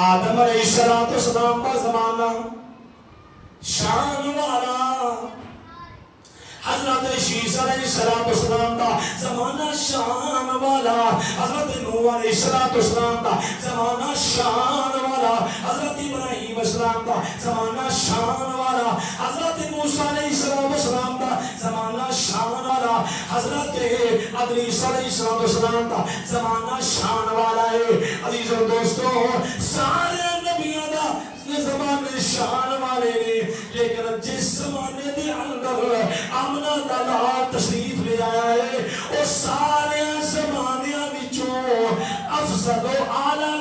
آدم علیہ السلام کا زمانہ شان والا، حضرت عیسیٰ علیہ السلام کا زمانہ شان والا، حضرت نوح علیہ السلام کا زمانہ شان والا، حضرت ابراہیم علیہ السلام کا زمانہ شان والا، حضرت موسیٰ علیہ السلام کا زمانہ شان والا، حضرت ادریس علیہ السلام کا زمانہ شان والا ہے۔ عزیزو دوستو، سارے نبیوں دا زمانے شان والے نے، لیکن جس زمانے دے اندر آمنہ دا لال تشریف لے آیا ہے، وہ سارے زمانے وچوں افضل و اعلیٰ